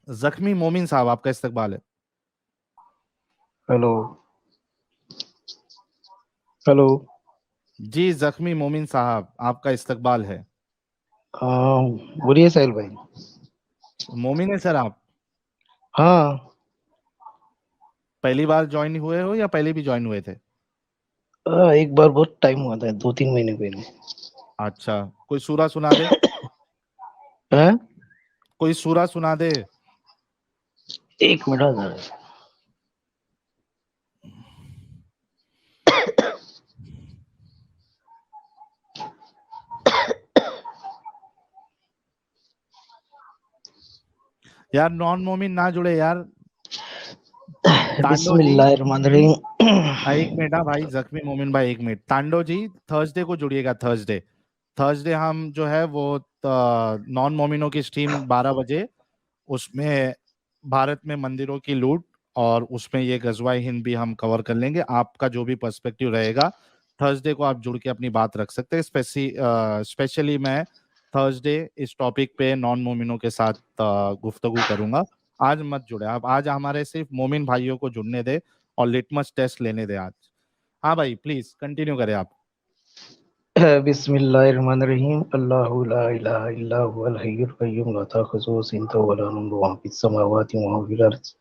जख्मी मोमिन साहब, आपका इस्तकबाल है। हेलो। हेलो। जी जख्मी मोमिन साहब, आपका इस्तकबाल है। बोलिए साहिल भाई। मोमिन है सर आप? हाँ। पहली बार ज्वाइन हुए हो या पहले भी ज्वाइन हुए थे? एक बार बहुत टाइम हुआ था, 2-3 महीने पहले। अच्छा, कोई सूरा सुना दे। हैं? कोई सूरा सुना दे। एक मिनट आ जरा। यार नॉन मोमिन ना जुड़े यार। तांडो जी। बिस्मिल्लाहिर्रहमानिर्रहीम। एक मिनट, हाँ भाई, जख्मी मोमिन भाई, एक मिनट। तांडो जी, थर्सडे को जुड़िएगा। थर्सडे, थर्सडे हम जो है वो नॉन मोमिनों की स्ट्रीम 12 बजे। उसमें भारत में मंदिरों की लूट और उसमें ये गजवाए हिंद भी हम कवर कर लेंगे। आपका जो भी पर्सपेक्टिव रहेगा थर्सडे को आप जुड़ के अपनी बात रख सकते हैं। स्पेशली मैं थर्सडे इस टॉपिक पे नॉन मोमिनों के साथ गुफ्तगू करूंगा। आज मत जुड़े आप, आज हमारे सिर्फ मोमिन भाइयों को जुड़ने दे और लिटमस टेस्ट लेने दे आज। हाँ भाई, प्लीज कंटिन्यू करें आप। बिस्मिल्लाहिर्रहमानिर्रहीम। अल्लाहु ला इलाहा इल्ला हुवल हय्युल कय्यूम ला ताखुज़ुहु सिनतुन व ला नौम लहु मा फिस समावाति व मा फिल अर्ज़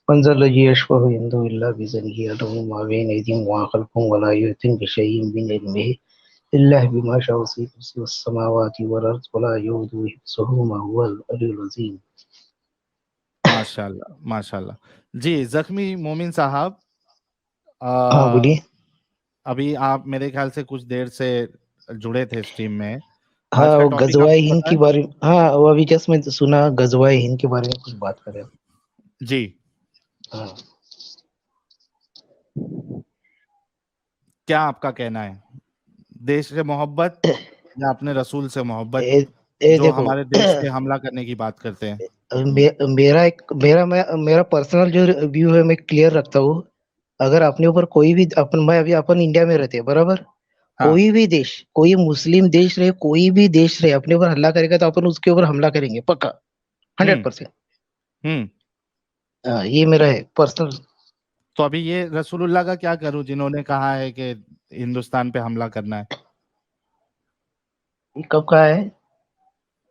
मन ज़ल्लज़ी यशफ़अु इंदहु इल्ला बिइज़्निही यअलमु मा बैना अयदीहिम व मा ख़ल्फ़हुम व ला युहीतूना बिशैइन मिन इल्मिही इल्ला बिमा शाअ वसिअ कुर्सियुहु समावाति वल अर्ज़ व ला यऊदुहु हिफ्ज़ुहुमा व हुवल अलियुल अज़ीम। माशाल्लाह माशाल्लाह। जी जख्मी मोमिन साहब, हाँ बोलिए। अभी आप मेरे ख्याल से कुछ देर से जुड़े थे स्ट्रीम में। आज हाँ का वो टॉपिक गजवाए आपको हिंद पता के है? बारे में, हाँ वो अभी जस्ट मैं सुना गजवाए हिंद के बारे में कुछ बात करें। जी। हाँ। क्या आपका कहना है? देश से मोहब्बत या अपने रसूल से मोहब्बत, जो देखो। हमारे देश पे हमला करने की बात करते हैं? मेरा पर्सनल जो व्यू है मैं क्लियर रखता हूँ। अगर अपने ऊपर कोई भी मैं अभी अपन इंडिया में रहते हैं बराबर। हाँ। कोई भी देश, कोई मुस्लिम देश रहे, कोई भी देश रहे, अपने ऊपर हमला करेगा तो अपन उसके ऊपर हमला करेंगे पक्का। हम्म 100%। हम्म। ये मेरा है पर्सनल। तो अभी ये रसूलुल्लाह का क्या करूं जिन्होंने कहा है कि हिंदुस्तान पे हमला करना है? कब का है?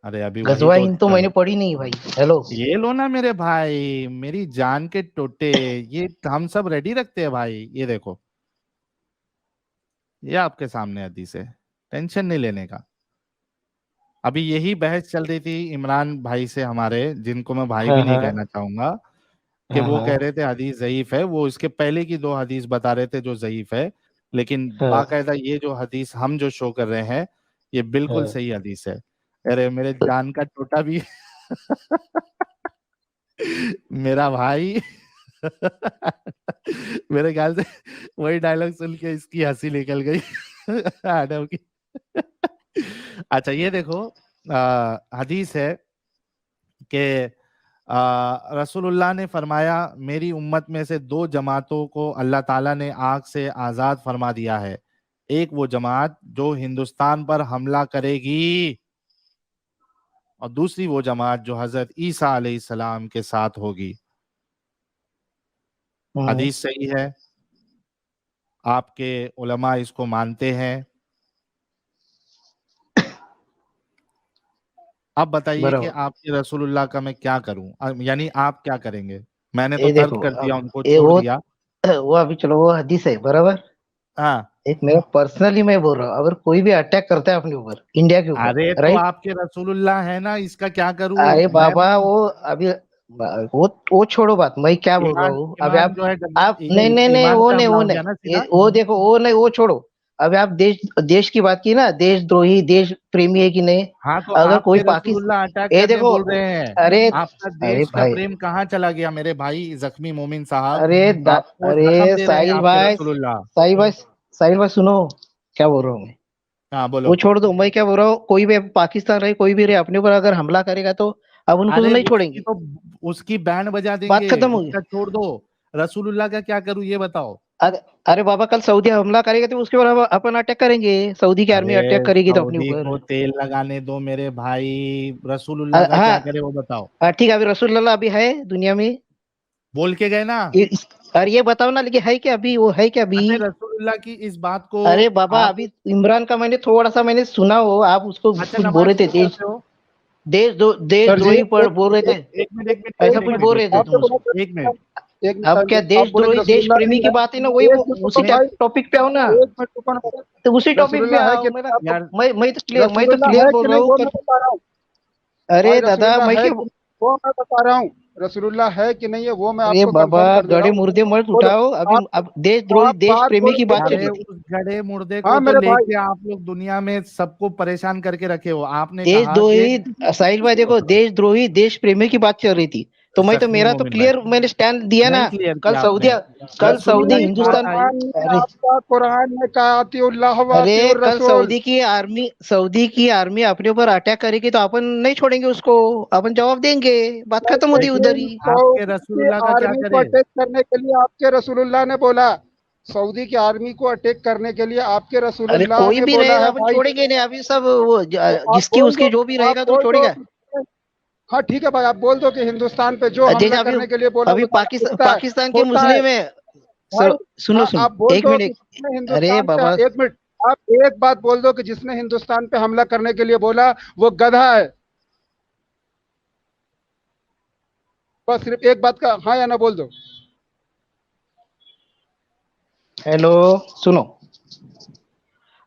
अरे अभी वही गजवा तो हिंद तो मैंने पढ़ी नहीं भाई। हेलो। ये लो ना मेरे भाई, मेरी जान के टोटे। ये हम सब रेडी रखते हैं भाई, ये देखो, ये आपके सामने हदीस है। टेंशन नहीं लेने का। अभी यही बहस चल रही थी इमरान भाई से हमारे, जिनको मैं भाई भी हाँ नहीं हाँ कहना चाहूंगा, कि हाँ वो कह हाँ रहे थे हदीस ज़ईफ है। वो इसके पहले की दो हदीस बता रहे थे जो ज़ईफ है, लेकिन हाँ बाकायदा ये जो हदीस हम जो शो कर रहे हैं ये बिल्कुल हाँ। सही हदीस है। अरे मेरे जान का टोटा भी मेरा भाई मेरे ख्याल से वही डायलॉग सुन के इसकी हंसी निकल गई आडम की। अच्छा ये देखो, हदीस है कि रसूलुल्लाह ने फरमाया, मेरी उम्मत में से दो जमातों को अल्लाह ताला ने आग से आजाद फरमा दिया है। एक वो जमात जो हिंदुस्तान पर हमला करेगी, और दूसरी वो जमात जो हजरत ईसा अलैहिस्सलाम के साथ होगी। हम्म। हदीस सही है, आपके उलमा इसको मानते हैं। अब बताइए कि बराबर। आपके रसूलुल्लाह का मैं क्या करूं, यानी आप क्या करेंगे? मैंने तो ये तर्क देखो कर दिया, अब उनको ये छोड़ दिया। वो अभी चलो वो हदीस है बराबर। हाँ। एक मेरा पर्सनली मैं बोल रहा हूँ, अगर कोई भी अटैक करता है अपने ऊपर, इंडिया के ऊपर, अरे तो राइट। आपके रसूलुल्लाह है ना, इसका क्या करूं अरे मैं? बाबा वो अभी वो छोड़ो बात, मैं क्या बोल रहा ईमान हूँ अभी ईमान आप। जो है नहीं नहीं नहीं, ईमान वो पे नहीं हमला वो हो नहीं गया ना सीधा। वो देखो वो नहीं, वो छोड़ो। अभी आप देश देश की बात की ना, देशद्रोही देश प्रेमी है कि नहीं? हाँ तो अगर कोई आपके रसूलुल्लाह अटैक पाकिस्तान, ये करने देखो। बोल रहे हैं। अरे आपका अरे देश का भाई। प्रेम कहाँ चला गया मेरे भाई जख्मी मोमिन साहब? आपको जख्म अरे दे रहे हैं साहिल आपके भाई, रसूलुल्लाह। साहिल भाई सुनो क्या बोल रहा हूँ मैं। हाँ वो बोलो। छोड़ दो, मैं क्या बोल रहा हूँ, कोई भी पाकिस्तान रहे कोई भी रहे, अपने ऊपर अगर हमला करेगा तो अब उनको तो अरे नहीं उसकी छोड़ेंगे। तो उसकी बैंड बजा बात देंगे, खत्म होगी। उसका छोड़ दो। रसूलुल्लाह का क्या करूं ये बताओ। अरे बाबा, कल सऊदी हमला करेगा तो उसके ऊपर अपन अटैक करेंगे। सऊदी की आर्मी अटैक अरे करेगी तो अपने सऊदी ऊपर। को तेल लगाने दो मेरे भाई, रसूलुल्लाह का क्या करे वो बताओ। ठीक है, अभी रसूलुल्लाह अभी है दुनिया में? बोल के गए ना। अरे ये बताओ ना, लेकिन है क्या अभी, वो है क्या अभी? अरे रसूलुल्लाह की इस बात को अरे बाबा, आप अभी इमरान का मैंने थोड़ा सा मैंने सुना हो, आप उसको अच्छा कुछ बोल नमाज रहे थे, क्यों पढ़ते हो? देश सर जी द्रोही पर एक बोल रहे थे, एक मिनट एक मिनट एक ऐसा मिनट कुछ एक बोल मिनट रहे थे तुम आपने बोला उसको। एक मिनट एक मिनट अब टाइम क्या दो। आप बोले कि देशद्रोही देश रसूलुल्लाह प्रेमी की है। बात है ना, वही एक मिनट रुको उसी भाई, टॉपिक पे आओ ना। एक मिनट रुको ना। तो उसी टॉपिक पे रसूलुल्लाह है आओ। कि मेरा नहीं? यार मैं तो रसूलुल्लाह क्लियर है बोल कि रहा नहीं हूँ वो पर। मैं बता रहा हूँ। अरे भाई दादा, रसूलुल्लाह मैं है क्या? कि नहीं वो मैं बता रहा हूँ। रसूलुल्लाह है कि नहीं है वो मैं अरे आपको बाबा, कंफर्म कर दे रहा गड़े हूँ। मुर्दे मत बोलो। उठाओ अभी। आप अब देशद्रोही आप देश बात प्रेमी बोलो की बात बोलो। चल अरे रही थी। उस गधे मुर्दे हाँ को तो मेरे भाई। लेके आप लोग दुनिया में सबको परेशान करके रखे हो। आपने कहा कि देशद्रोही साहिल भाई, देखो, देशद्रोही देश प्रेमी की बात चल रही थी, तो मैं तो जख्मी मेरा तो मोमिन भाई क्लियर मैंने स्टैंड दिया ना। नहीं क्लियर कल किया सऊदी आपने। कल सऊदी रसूलुल्लाह नहीं, की बात हिंदुस्तान। आई। कुरान में अरे आपका कुरान में कहा अतिउल्लाह व अरे, अतिउर कल रसूल। सऊदी की आर्मी अपने ऊपर अटैक करेगी तो अपन नहीं छोड़ेंगे उसको। अपन जवाब देंगे, बात खत्म होती है उधर लेकिन ही। आपके सऊदी की रसूलुल्लाह का क्या आर्मी को करे। अटैक करने के लिए आपके रसूलुल्लाह ने बोला। सऊदी की आर्मी को अटैक करने के लिए आपके अरे रसूलुल्लाह कोई ने भी बोला रहेगा है अपन भाई। छोड़ेंगे नहीं अभी सब वो तो आप जिसकी बोल उसकी दो। जो भी आप रहेगा तो बोल दो छोड़ेगा। कि हाँ ठीक है भाई, आप बोल दो कि हिंदुस्तान पे जो जैसे हमला अभी करने के लिए बोला अभी वो सारा झूठा है, पाकिस्तान के खोटा है मुस्लिम है। भाई। सुनो सुनो, आप बोल एक दो कि मिनट। जिसने अरे हिंदुस्तान बाबा, पे, एक मिनट, आप एक बात बोल दो कि जिसने हिंदुस्तान पे हमला करने के लिए बोला वो गधा है। बस सिर्फ एक बात का हाँ या ना बोल दो। हेलो, सुनो।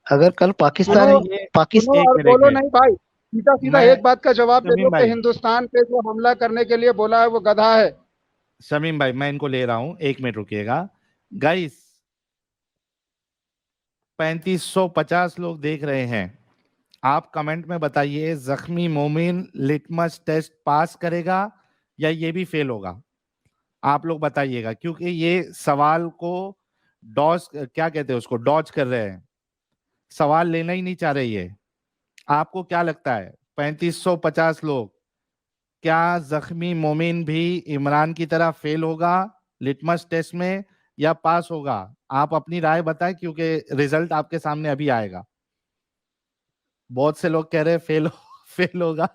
अगर कल सुनो, पाकिस्तान ये सुनो एक और मिनट एक बोलो मिनट नहीं भाई। सीधा सीधा मैं एक बात का जवाब दे शमीम दो कि भाई हिंदुस्तान पे जो हमला करने के लिए बोला है वो गधा है। शमीम भाई मैं इनको ले रहा हूं, एक मिनट रुकिएगा। गाइस 3550 लोग देख रहे हैं। आप कमेंट में बताइए जख्मी मोमिन लिटमस टेस्ट पास करेगा या ये भी फेल होगा। आप लोग बताइएगा क्योंकि ये सवाल को डॉज क्या कहते हैं उसको डॉज कर रहे हैं। सवाल लेना ही नहीं चाह रही है। आपको क्या लगता है 3550 लोग, क्या जख्मी मोमिन भी इमरान की तरह फेल होगा लिटमस टेस्ट में या पास होगा? आप अपनी राय बताएं क्योंकि रिजल्ट आपके सामने अभी आएगा। बहुत से लोग कह रहे हैं फेल फेल होगा।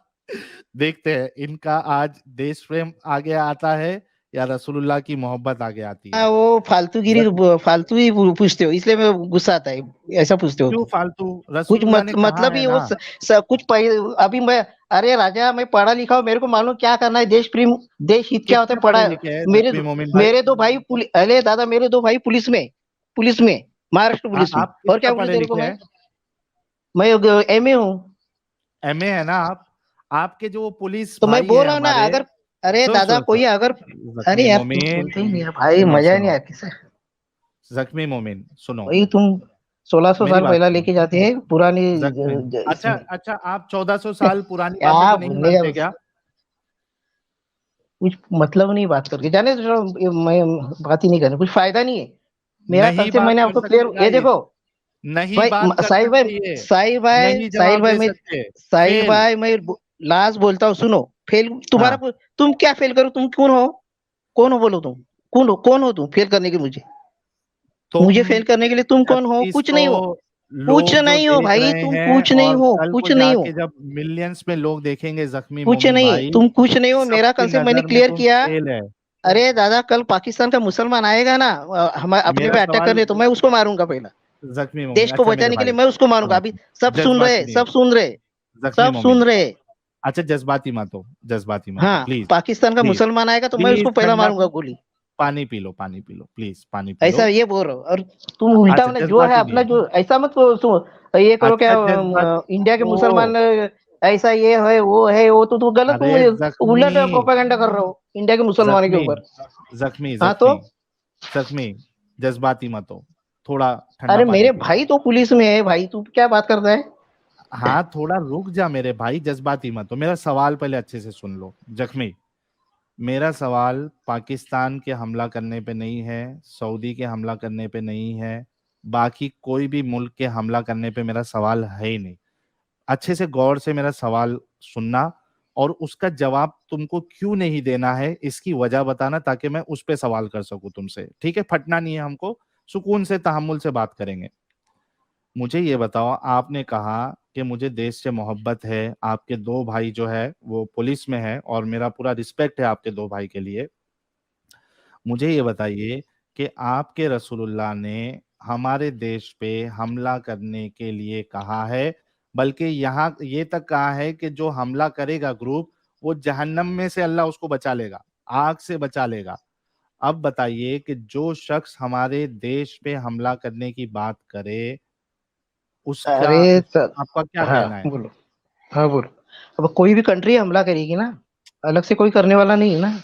देखते हैं इनका आज देश प्रेम आगे आता है या रसूलुल्लाह की मोहब्बत आगे आती है। वो फालतूगिरी जख्मी फालतू ही पूछते हो, इसलिए मैं गुस्सा आता है। ऐसा पूछते हो क्यों तुम। फालतू? कुछ रसूलुल्लाह ने कहा मतलब है ही ना। वो कुछ अभी मैं। अरे राजा, मैं पढ़ा लिखा हूँ, मेरे को मालूम क्या करना है। देश प्रेम, देश हित क्या होता कितने है, पढ़ा पढ़े है। लिखे हैं मेरे जख्मी मोमिन भाई? मेरे दो भाई अरे दादा, मेरे दो भाई पुलिस में महाराष्ट्र पुलिस में। आप और क्या कितना बोलूं पढ़े तेरे को लिखे मैं? हैं? मैं एमए हूँ। एमए है ना आप? आपके जो पुलिस तो मैं भाई बोल हैं रहा हूँ ना, हमारे, अगर अरे सुनो दादा सुनो कोई सुनो अगर। अरे जख्मी यार, तुम मोमिन, बोलते ही नहीं है भाई, सुनो मजा नहीं सुनो आया किसे। जख्मी मोमिन सुनो वही तुम 1600 मेरी साल बात पहला सुनो। लेके जाते हैं पुरानी जख्मी, अच्छा इसमें। अच्छा आप 1400 साल पुरानी बातों क्या को नहीं भूलने मानते का क्या? कुछ मतलब नहीं बात करके, जाने दो, छोड़ो, मैं बात ही नहीं करनी, कुछ फायदा नहीं है मेरा। कल नहीं से बात मैंने कर आपको क्लियर, सकते ये गाइस, देखो नहीं भाई। बात कर साहिल भाई, सकते ये, साहिल भाई, नहीं साहिल जवाब भाई, दे मैं सकते। साहिल फेल। भाई, मैं लास्ट बोलता हूँ, सुनो। फेल तुम्हारा हाँ तुम क्या फेल करो? तुम कौन हो? कौन हो बोलो तुम? कौन हो तुम फेल करने के मुझे? तुम मुझे फेल करने के लिए तुम कौन हो? कुछ 3600 नहीं हो। कुछ लोग जो नहीं हो देख भाई, रहे तुम हैं कुछ नहीं और हो, कल को कुछ नहीं हो। जाके जब मिलियंस में लोग देखेंगे जख्मी कुछ मोमिन नहीं, भाई, तुम कुछ नहीं हो। मेरा कल सबकी से मैंने नजर में क्लियर तुम किया। फेल है। अरे दादा, कल पाकिस्तान का मुसलमान आएगा ना, हमारे अपने मेरा पे अटैक सवाल करने, तो मैं उसको मारूंगा पहला। जख्मी मोमिन, देश को अच्छा मेरे बचाने के लिए भाई मैं उसको मारूंगा। सुनो अभी सुनो, सब सुन जज्बाती रहे, नहीं सब हो सुन रहे, जख्मी सब मोमिन। सुन रहे। अच्छा जज्बाती मत हो, जज्बाती मत हो हाँ, प्लीज। पाकिस्तान का प्लीज मुसलमान आएगा तो मैं प्लीज उसको पहला ठंडा मारूंगा गोली। पानी पी लो, पानी पी लो प्लीज, पानी पी लो। ऐसा ये बोल रहा हूँ। और तुम उल्टा अच्छा मतलब जो है जज्बाती नहीं अपना, हो। जो ऐसा मत ये करो क्या, अच्छा जज्बाती इंडिया के ओ। मुसलमान ऐसा ये है वो है वो, तो गलत, अरे तुम उलट जख्मी, प्रोपेगेंडा कर रहे हो इंडिया के मुसलमानों के जख्मी ऊपर। जख्मी हाँ तो। जख्मी जख्मी जज्बाती मत हो, थोड़ा ठंडा अरे पानी मेरे पियो। भाई तो पुलिस में है भाई, तू क्या बात करता है? हाँ थोड़ा रुक जा मेरे भाई, जज्बाती मत हो। मेरा सवाल पहले अच्छे से सुन लो जख्मी। मेरा सवाल पाकिस्तान के हमला करने पे नहीं है, सऊदी के हमला करने पे नहीं है, बाकी कोई भी मुल्क के हमला करने पे मेरा सवाल है ही नहीं। अच्छे से गौर से मेरा सवाल सुनना और उसका जवाब तुमको क्यों नहीं देना है इसकी वजह बताना ताकि मैं उस पे सवाल कर सकूं तुमसे। ठीक है, फटना नहीं है हमको, सुकून से तहम्मुल से बात करेंगे। मुझे ये बताओ, आपने कहा कि मुझे देश से मोहब्बत है, आपके दो भाई जो है वो पुलिस में है और मेरा पूरा रिस्पेक्ट है आपके दो भाई के लिए। मुझे ये बताइए कि आपके रसूलुल्लाह ने हमारे देश पे हमला करने के लिए कहा है, बल्कि यहाँ ये तक कहा है कि जो हमला करेगा ग्रुप, वो जहन्नम में से अल्लाह उसको बचा लेगा, आग से बचा लेगा। अब बताइए कि जो शख्स हमारे देश पे हमला करने की बात करे, उसका अरे आपका क्या हाँ कहना है? बोलो। हाँ बोलो। अब कोई भी कंट्री हमला करेगी ना, अलग से कोई करने वाला नहीं है ना।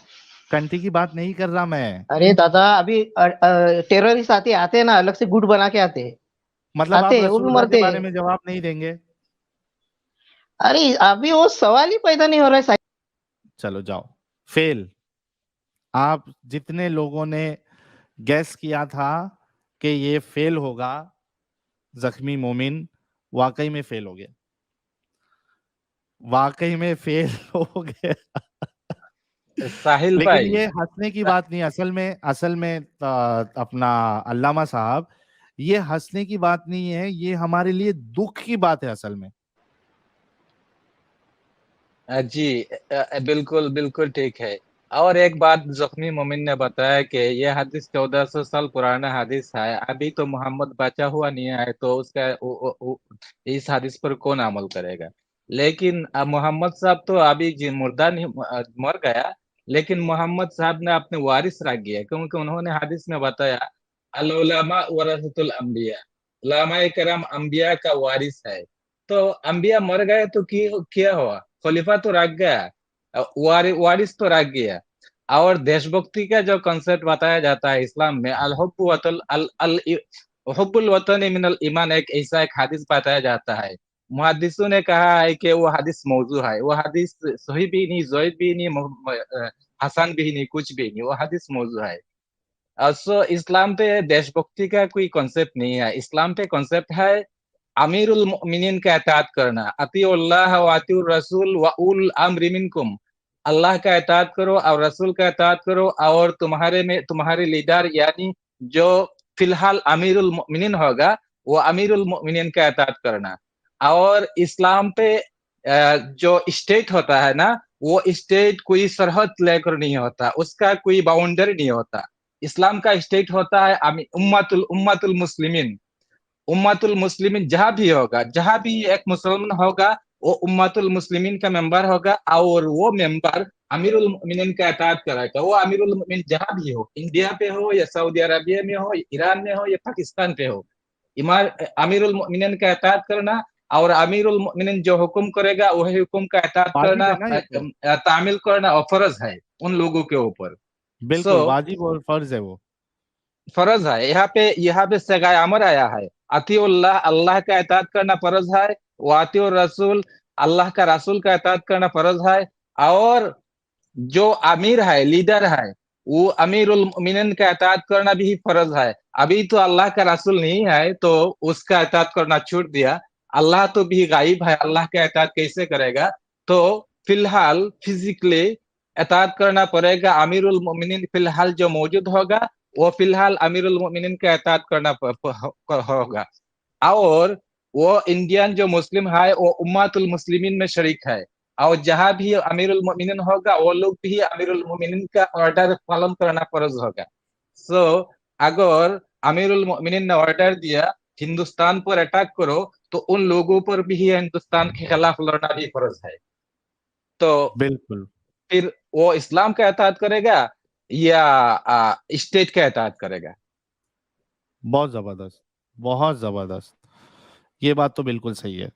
कंट्री की बात नहीं कर रहा मैं। अरे दादा, अभी टेररिस्ट आते हैं ना, अलग से गुट बना के मतलब आप हैं, वो भी रसूलुल्लाह के मरते बारे हैं। में जवाब नहीं देंगे? अरे अभी वो सवाल ही पैदा नहीं हो रहा है। चलो जाओ, फेल। आप जितने लोगों ने गैस किया था कि ये फेल होगा, जख्मी मोमिन वाकई में फेल हो गया, वाकई में फेल हो गया। साहिल लेकिन भाई, ये हंसने की बात नहीं, असल में अपना अल्लामा साहब, ये हंसने की बात नहीं है, ये हमारे लिए दुख की बात है असल में। जी, बिल्कुल बिल्कुल ठीक है। और एक बात जख्मी मोमिन ने बताया कि ये हदीस 1400 साल पुराना हदीस है, अभी तो मोहम्मद बचा हुआ नहीं है, तो उसका इस हदीस पर कौन अमल करेगा। लेकिन मोहम्मद साहब तो अभी मुर्दा नहीं, मर गया, लेकिन मोहम्मद साहब ने अपने वारिस रख दिया, क्योंकि उन्होंने हदीस में बताया अल उलमा वरसतुल अंबिया, उलमाए करम अंबिया का वारिस है। तो अंबिया मर गए तो क्या हुआ, खलीफा तो रख गया, वारिस तो रख गया। और देशभक्ति का जो कंसेप्ट बताया जाता है इस्लाम में, अल हुब्बु वतल अल अल हुब्बुल वतन मिनल ईमान, एक ऐसा एक हदीस बताया जाता है। मुहद्दिसों ने कहा है कि वो हदीस मौजू है, वो हदीस सही भी नहीं, ज़ईफ भी नहीं, हसन भी नहीं, कुछ भी नहीं, वो हदीस मौजू है। सो इस्लाम पे देशभक्ति का कोई कॉन्सेप्ट नहीं है। इस्लाम पे कॉन्सेप्ट है अमीरुल मोमिनीन का इताअत करना, अतीउल्लाह व अतीउर रसूल व उल अम्रि मिनकुम। अल्लाह का इताअत करो और रसूल का इताअत करो, और तुम्हारे लीडर यानी जो फिलहाल अमीरुल मोमिनीन होगा, वो अमीरुल मोमिनीन का इताअत करना। और इस्लाम पे जो स्टेट होता है ना, वो स्टेट कोई सरहद लेकर नहीं होता, उसका कोई बाउंड्री नहीं होता। इस्लाम का स्टेट होता है उम्मतुल मुस्लिमीन। उम्मतुल मुस्लिमीन जहां भी होगा, जहां भी एक मुसलमान होगा, वो उम्मतुल मुस्लिमीन का मेंबर होगा, और वो मेंबर अमीरुल मोमिनीन का इताअत करेगा। वो अमीरुल मोमिनीन जहां भी हो, इंडिया पे हो या सऊदी अरबिया में हो, ईरान में हो या पाकिस्तान पे हो, इमार अमीरुल मोमिनीन का इताअत करना, और अमीरुल मोमिनीन जो हुक्म करेगा वही हुक्म का इताअत वाजिब करना, है ना ये तो? तामील करना और फर्ज है उन लोगों के ऊपर। सो बिल्कुल वाजिब और फर्ज है वो। फर्ज है, यहाँ पे सगाए अमर आया है। अतीउल्लाह, अल्लाह का इताअत करना फर्ज है, वातिउर रसूल, अल्लाह का रसूल का इताअत करना फर्ज है। और जो अमीर है, लीडर है, वो अमीरुल मोमिनीन का इताअत करना भी फर्ज है। अभी तो अल्लाह का रसूल नहीं है, तो उसका इताअत करना छूट दिया। अल्लाह तो भी गायब है, अल्लाह का इताअत कैसे करेगा। तो फिलहाल फिजिकली इताअत करना पड़ेगा अमीरुल मोमिनीन, फिलहाल जो मौजूद होगा, वो फिलहाल अमीरुल मोमिनीन का इताअत करना होगा। और वो इंडियन जो मुस्लिम है, वो उम्मतुल मुस्लिमीन में शरीक है, और जहां भी अमीरुल मोमिनीन होगा, वो लोग भी अमीरुल मोमिनीन का ऑर्डर पालन करना फर्ज होगा। सो अगर अमीरुल मोमिनीन ने ऑर्डर दिया हिंदुस्तान पर अटैक करो, तो उन लोगों पर भी हिंदुस्तान के खिलाफ लड़ना भी फर्ज है। तो बिल्कुल। फिर वो इस्लाम का इताअत करेगा या स्टेट का इताअत करेगा। बहुत जबरदस्त, बहुत जबरदस्त। ये बात तो बिल्कुल सही है।